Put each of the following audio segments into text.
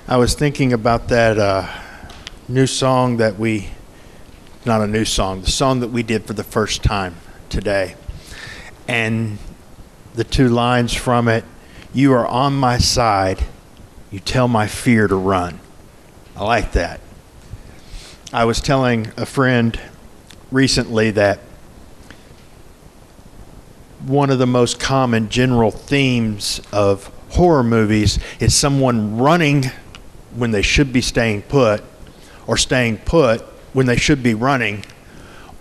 I was thinking about that new song that not a new song, the song that we did for the first time today. And the two lines from it, "You are on my side, you tell my fear to run." I like that. I was telling a friend recently that one of the most common general themes of horror movies is someone running when they should be staying put, or staying put when they should be running,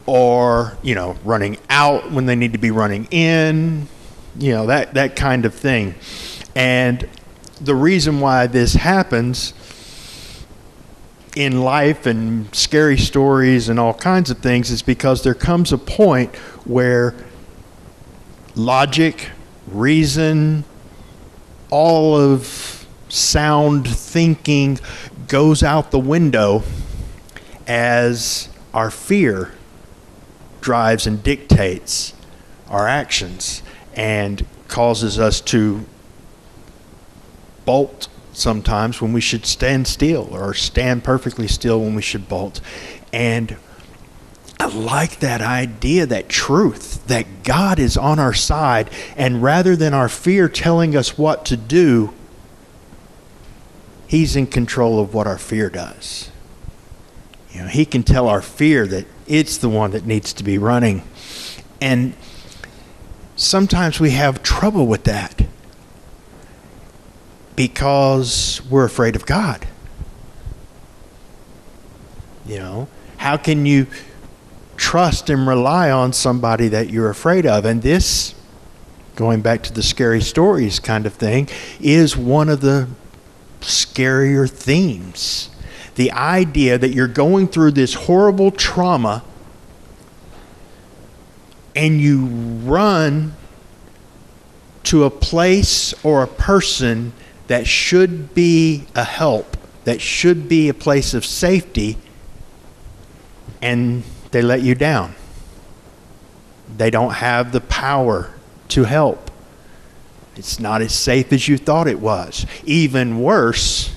or, running out when they need to be running in, that kind of thing. And the reason why this happens in life and scary stories and all kinds of things is because there comes a point where logic, reason, all of sound thinking goes out the window as our fear drives and dictates our actions and causes us to bolt sometimes when we should stand still, or stand perfectly still when we should bolt. And I like that idea, that truth, that God is on our side, and rather than our fear telling us what to do, He's in control of what our fear does. He can tell our fear that it's the one that needs to be running. And sometimes we have trouble with that because we're afraid of God. How can you trust and rely on somebody that you're afraid of? And this, going back to the scary stories kind of thing, is one of the scarier themes. The idea that you're going through this horrible trauma and you run to a place or a person that should be a help, that should be a place of safety, and they let you down. They don't have the power to help. It's not as safe as you thought it was. Even worse,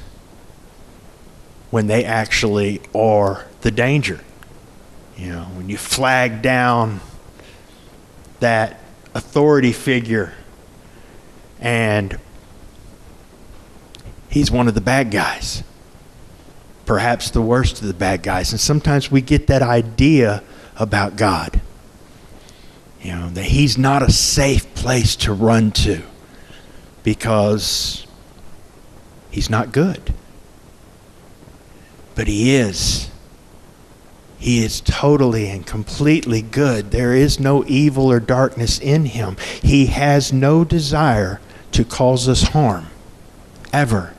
when they actually are the danger. When you flag down that authority figure and he's one of the bad guys, perhaps the worst of the bad guys. And sometimes we get that idea about God, that He's not a safe place to run to because He's not good. But He is. He is totally and completely good. There is no evil or darkness in Him. He has no desire to cause us harm, ever.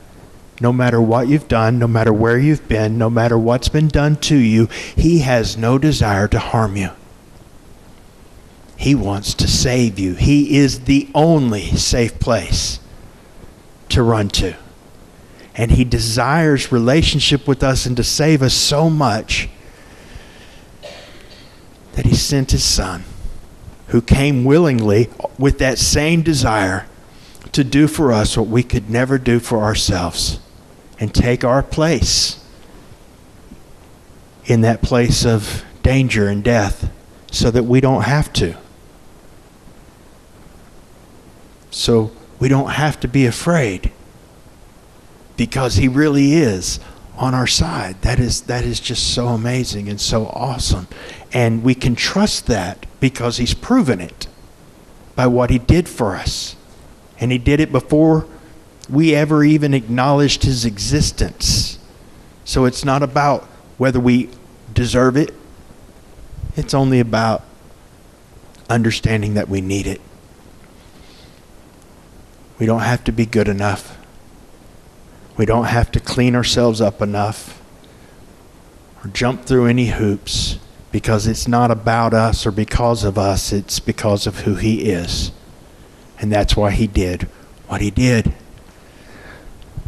No matter what you've done, no matter where you've been, no matter what's been done to you, He has no desire to harm you. He wants to save you. He is the only safe place to run to. And He desires relationship with us and to save us so much that He sent His Son, who came willingly with that same desire to do for us what we could never do for ourselves, and take our place in that place of danger and death so that we don't have to. So we don't have to be afraid, because He really is on our side. That is just so amazing and so awesome. And we can trust that because He's proven it by what He did for us. And He did it before we ever even acknowledged His existence. So it's not about whether we deserve it. It's only about understanding that we need it. We don't have to be good enough. We don't have to clean ourselves up enough or jump through any hoops, because it's not about us or because of us. It's because of who He is. And that's why He did what He did.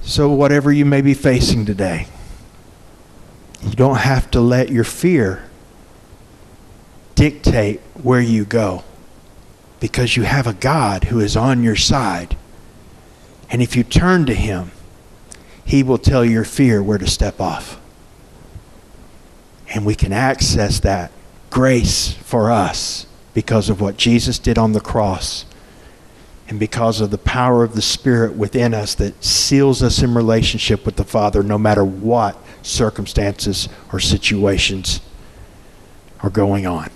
So whatever you may be facing today, you don't have to let your fear dictate where you go, because you have a God who is on your side. And if you turn to Him, He will tell your fear where to step off. And we can access that grace for us because of what Jesus did on the cross and because of the power of the Spirit within us that seals us in relationship with the Father no matter what circumstances or situations are going on.